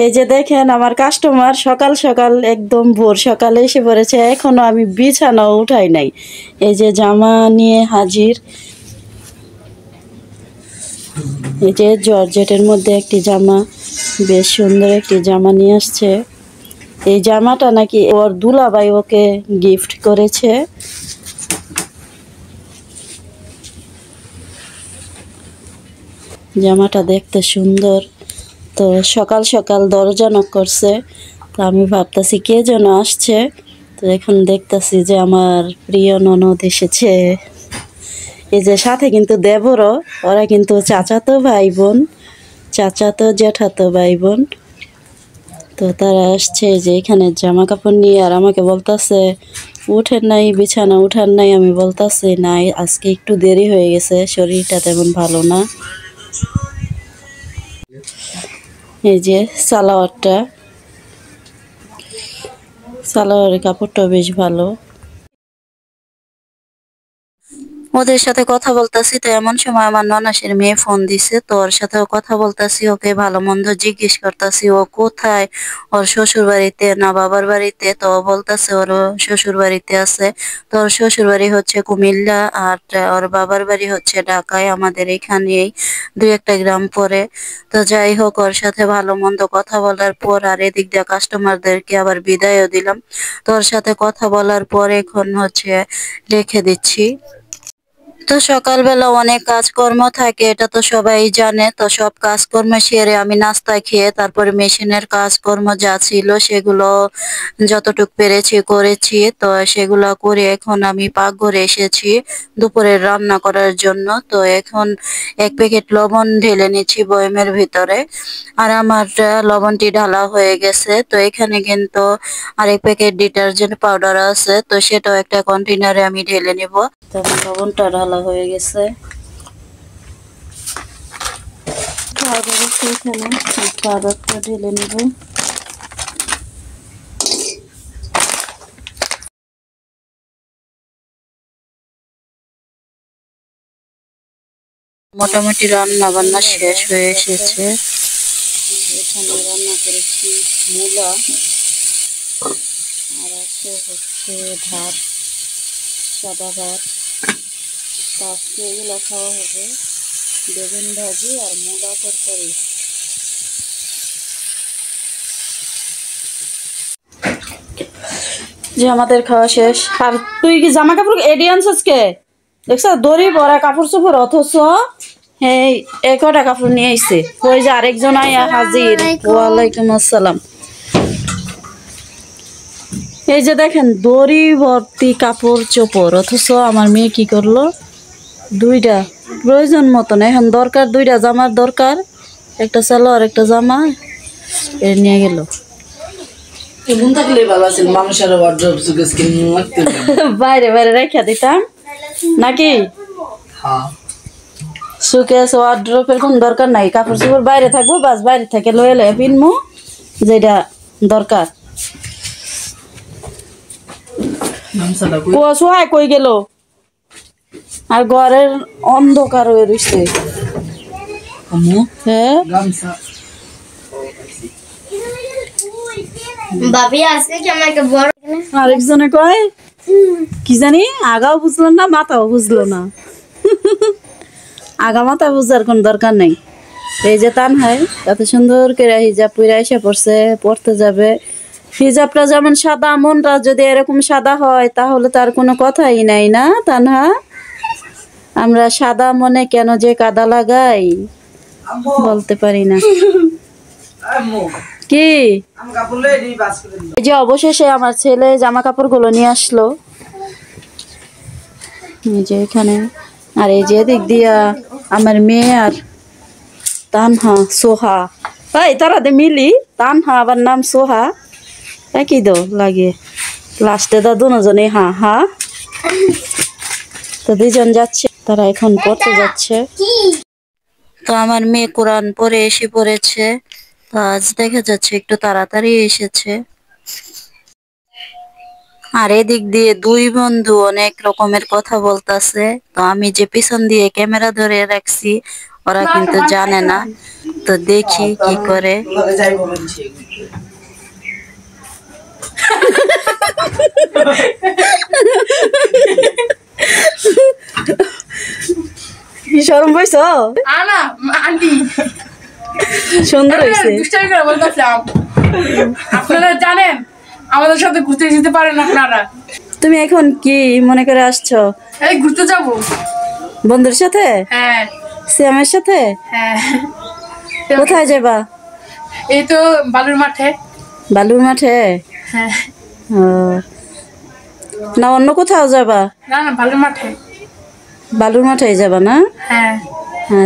এই যে দেখেন আমার কাস্টমার সকাল সকাল একদম ভোর সকালে এসে পড়েছে, এখনো আমি বিছানাও উঠাই নাই। এই যে জামা নিয়ে হাজির। এই যে জর্জেটের মধ্যে একটি জামা, বেশ সুন্দর একটি জামা নিয়ে আসছে। এই জামাটা নাকি ওর দুলাভাই ওকে গিফট করেছে। জামাটা দেখতে সুন্দর। তো সকাল সকাল দরজা নক করছে, তো আমি ভাবতেছি কে যেন আসছে। তো এখন দেখতেছি যে আমার প্রিয় ননদ এসেছে। এই যে সাথে কিন্তু দেবরও, ওরা কিন্তু চাচাতো ভাই বোন, চাচাতো জ্যাঠাতো ভাই বোন। তো তারা আসছে যে এখানে জামা কাপড় নিয়ে, আর আমাকে বলতাছে উঠেন নাই, বিছানা উঠান নাই। আমি বলতাছি নাই, আজকে একটু দেরি হয়ে গেছে, শরীরটা তেমন ভালো না। এই যে সালোয়ারের কাপড়টা বেশ ভালো। ওদের সাথে কথা বলতাছি, তো এমন সময় আমার ননাসের মেয়ে ফোন দিছে। তো ওর সাথেও কথা বলতাছি, ওকে ভালো মন্দ জিজ্ঞেস করতাছি ও কোথায়, ওর শ্বশুর বাড়িতে না বাবার বাড়িতে। তো ও বলতাছে ওর শ্বশুর বাড়িতে আছে। তো ওর শ্বশুর বাড়ি হচ্ছে কুমিল্লা, আর ওর বাবার বাড়ি হচ্ছে ঢাকায়, আমাদের এখানেই 2-1 গ্রাম পরে। তো যাই হোক, ওর সাথে ভালো মন্দ কথা বলার পর আর এদিক দিয়ে কাস্টমারদেরকে আবার বিদায়ও দিলাম। তো ওর সাথে কথা বলার পর এখন হচ্ছে রেখে দিচ্ছি। তো সকালবেলা অনেক কাজকর্ম থাকে, এটা তো সবাই জানে। তো সব কাজকর্ম সেরে আমি নাস্তা খেয়ে তারপরে মেশিনের কাজকর্ম যা ছিল সেগুলো যতটুক পেরেছি করেছি। তো সেগুলো করে এখন আমি পাকঘরে এসেছি দুপুরের রান্না করার জন্য। তো এখন 1 প্যাকেট লবণ ঢেলে নিচ্ছি বয়মের ভিতরে, আর আমার লবণটি ঢালা হয়ে গেছে। তো এখানে কিন্তু আরেক প্যাকেট ডিটারজেন্ট পাউডার আছে, তো সেটাও একটা কন্টেনারে আমি ঢেলে নিব। তো আমার লবণটা ঢালা হয়ে গেছে। এখানে পাউডারটা ঢেলে নিব। মোটামুটি রান্না বান্না শেষ হয়ে এসেছে। এখানে রান্না করেছি মূলা, আর আছে হচ্ছে ভাত, সাদা ভাত। আজকে এগুলো খাওয়া হবে, বেগুন ভাজি আর মূলা তরকারি। যে আমাদের খাওয়া শেষ। আর তুই কি জামা কাপড় এডি আনছিস কে? দেখছ দড়ি ভরা কাপড় চোপড়, অথচ এই একটা কাপড় নিয়ে আইছে। ওই যে আরেকজন আয়া হাজির। ওয়ালাইকুম আসসালাম। এই যে দেখেন দড়ি ভর্তি কাপড় চোপড়, অথচ আমার মেয়ে কি করলো, 2টা প্রয়োজন মতন এখন দরকার, 2টা জামার দরকার, একটা সালোয়ার একটা জামা, এর নিয়ে গেল। বাইরে বাইরে রেখে দিতাম নাকি? সুকেস ওয়ার্ড্রপের কোন দরকার নাই, কাপড় চোপড় বাইরে থাকবো, বাস বাইরে থেকে লয়ে লয়ে পিনমু যেটা দরকার। সোহায় কই গেল? আর ঘরের অন্ধকার হয়ে রয়েছে। হ্যাঁ আরেকজনে কয় কি জানি, আগাও বুঝলো না মাথাও বুঝলো না। আগা মাথা বুঝার কোন দরকার নেই। এই যে তানহাই এত সুন্দর করে হিজাব পরে এসে পড়ছে, পড়তে যাবে। হিজাবটা যেমন সাদা, মনটা যদি এরকম সাদা হয় তাহলে তার কোনো কথাই নাই না তানহা? আমরা সাদা মনে কেন যে কাদা লাগাই বলতে পারি না। কি এই যে অবশেষে আমার ছেলে জামা কাপড় গুলো নিয়ে আসলো, এই যে এখানে। আর এই যে দিক দিয়া আমার মেয়ে আর তানহা সোহা, এই তারা দে মিলি, তানহা আবার নাম সোহা, একই দো লাগে। লাস্টে দা দুজনে হা হা। তো 2জন যাচ্ছে, তারা এখন পড়তে যাচ্ছে। তো আমার মেয়ে কোরআন পড়ে এসে পড়েছে। তো আজ দেখা যাচ্ছে একটু তাড়াতাড়ি এসেছে। আর এদিক দিয়ে 2 বন্ধু অনেক রকমের কথা বলতাছে। তো আমি যে পিছন দিয়ে ক্যামেরা ধরে রাখছি, ওরা কিন্তু জানে না। তো দেখি কি করে। শরম পাইছ? আনা আন্টি সুন্দর হয়েছে। আপনারা জানেন আমাদের সাথে ঘুরতে যেতে পারেন আপনারা। তুমি এখন কি মনে করে আসছো? এই ঘুরতে যাব বন্ধুর সাথে? হ্যাঁ সিয়ামের সাথে? হ্যাঁ। কোথায় যাবা? এই তো বালুর মাঠে। বালুর মাঠে? হ্যাঁ। ও, না অন্য কোথাও যাবা? না না বালুর মাঠে। বালুর মাঠে যাবা না? হ্যাঁ।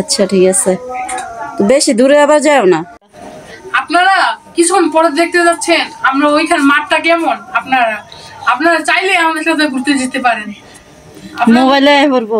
আচ্ছা ঠিক আছে, তো বেশি দূরে আবার যাও না। আপনারা কিছুক্ষণ পরে দেখতে যাচ্ছেন আমরা ওইখানে মাঠটা কেমন। আপনারা আপনারা চাইলে আমাদের সাথে ঘুরতে যেতে পারেন। মোবাইলে পড়বো।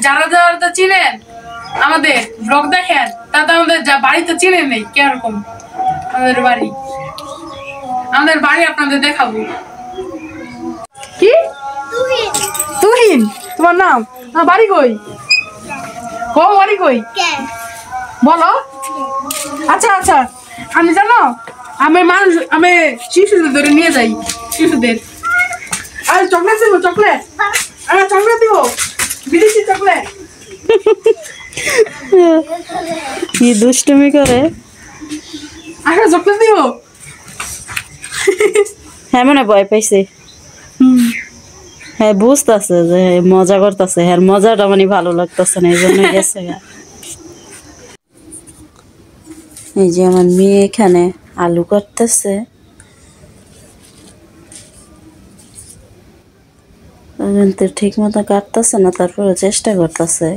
যারা যারা চিনেন আমাদের ব্লগ দেখেন তাতে আমাদের বাড়িতে চিনে নেই কিরকম আমাদের বাড়ি। আমাদের বাড়ি আপনাদের দেখাবো। কি তুহিন তোমার নাম? বাড়ি কই? বাড়ি কই বলো। আচ্ছা আচ্ছা আমি জানো আমি শিশুদের ধরে নিয়ে যাই। শিশুদের আর চকলেট দিব। চকলেট চকলেট দিব, বিদেশি চকলেট। কি দুষ্টুমি করে। আচ্ছা চকলেট দিব। হ্যাঁ মানে ভয় পাইছে। হ্যাঁ বুঝতেছে যে মজা করতেছে, হ্যাঁ মজাটা মানে ভালো লাগতেছে না, এই জন্য গেছে। এই যে আমার মেয়ে এখানে আলু কাটতেছে। ঠিক মতো কাটতেছে না, তারপরে চেষ্টা করতেছে।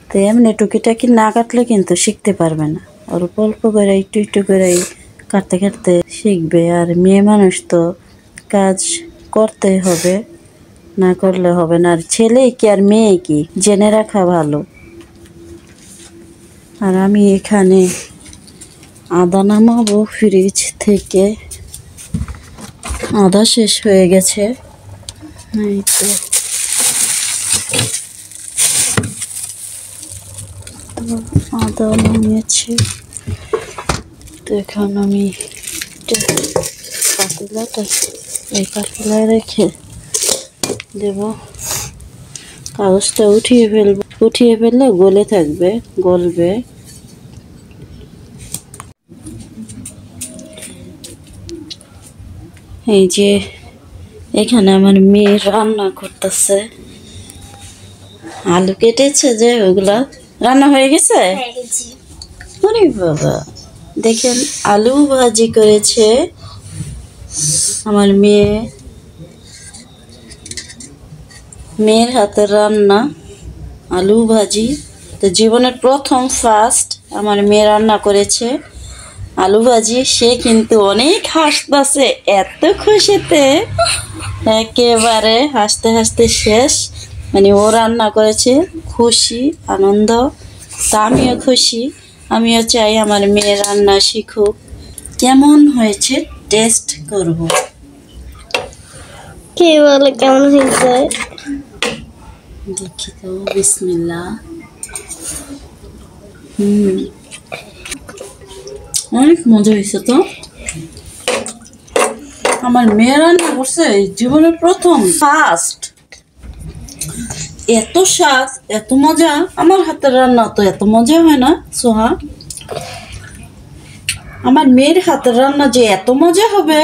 তো এমনি টুকিটাকি না কাটলে কিন্তু শিখতে পারবে না। অল্প অল্প করে একটু একটু করে কাটতে কাটতে শিখবে। আর মেয়ে মানুষ তো কাজ করতে হবে, না করলে হবে না। আর ছেলে কি আর মেয়ে কি জেনে রাখা ভালো। আর আমি এখানে আদা নামাবো ফ্রিজ থেকে, আদা শেষ হয়ে গেছে। এই তো আদা নামিয়েছি। তো এখন আমি পাতিলাটা এই পাতিলায় রেখে দেব। কাগজটা উঠিয়ে ফেলবো, উঠিয়ে ফেললে গলে থাকবে, গলবে। এই যে এখানে আমার মেয়ে রান্না করতেছে, আলু কেটেছে যে ওগুলা রান্না হয়ে গেছে। আরে বাবা, দেখেন আলু ভাজি করেছে আমার মেয়ে। মেয়ের হাতের রান্না আলু ভাজি। তো জীবনের প্রথম ফার্স্ট আমার মেয়ে রান্না করেছে আলু ভাজি। সে কিন্তু অনেক হাসতেছে, এত খুশিতে একেবারে হাসতে হাসতে শেষ। মানে ও রান্না করেছে, খুশি আনন্দ। তা আমিও খুশি, আমিও চাই আমার মেয়ে রান্না শিখুক। কেমন হয়েছে টেস্ট করব। কে বলে কেমন হয়েছে? দেখি তো, বিসমিল্লাহ। অনেক মজা হয়েছে তো। আমার মেয়ে রান্না করছে জীবনের প্রথম ফার্স্ট, এত স্বাদ এত মজা। আমার হাতের রান্না তো এত মজা হয় না সোহা। আমার মেয়ের হাতের রান্না যে এত মজা হবে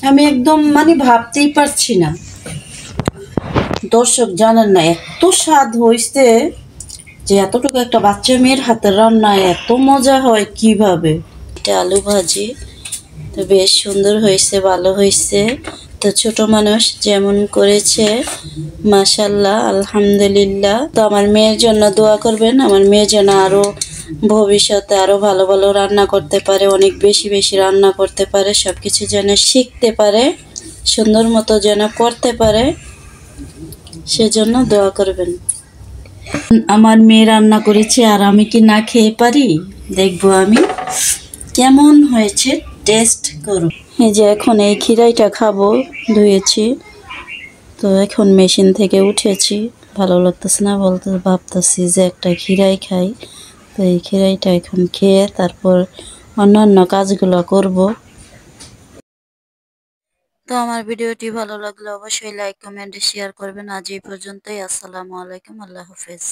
আমি একদম মানে ভাবতেই পারছি না। দর্শক জানেন না এত স্বাদ হয়েছে যে এতটুকু একটা বাচ্চা মেয়ের হাতের রান্না এত মজা হয় কিভাবে। এটা আলু ভাজি তো বেশ সুন্দর হয়েছে, ভালো হয়েছে। তো ছোট মানুষ যেমন করেছে মাশাআল্লাহ, আলহামদুলিল্লাহ। তো আমার মেয়ের জন্য দোয়া করবেন, আমার মেয়ে যেন আরো ভবিষ্যতে আরো ভালো ভালো রান্না করতে পারে, অনেক বেশি বেশি রান্না করতে পারে, সবকিছু যেন শিখতে পারে, সুন্দর মতো যেন করতে পারে, সেজন্য দোয়া করবেন। আমার মেয়ে রান্না করেছে আর আমি কি না খেয়ে পারি? দেখবো আমি কেমন হয়েছে, টেস্ট করব। এই যে এখন এই খিরাইটা খাবো, ধুয়েছি তো এখন মেশিন থেকে উঠেছি, ভালো লাগতেছে না বলতে ভাবতেছি যে একটা খিরাই খাই। তো এই খিরাইটা এখন খেয়ে তারপর অন্যান্য কাজগুলো করব। তো আমার ভিডিওটি ভালো লাগলে অবশ্যই লাইক কমেন্ট শেয়ার করবেন। আজ এই পর্যন্তই। আসসালামু আলাইকুম, আল্লাহ হাফেজ।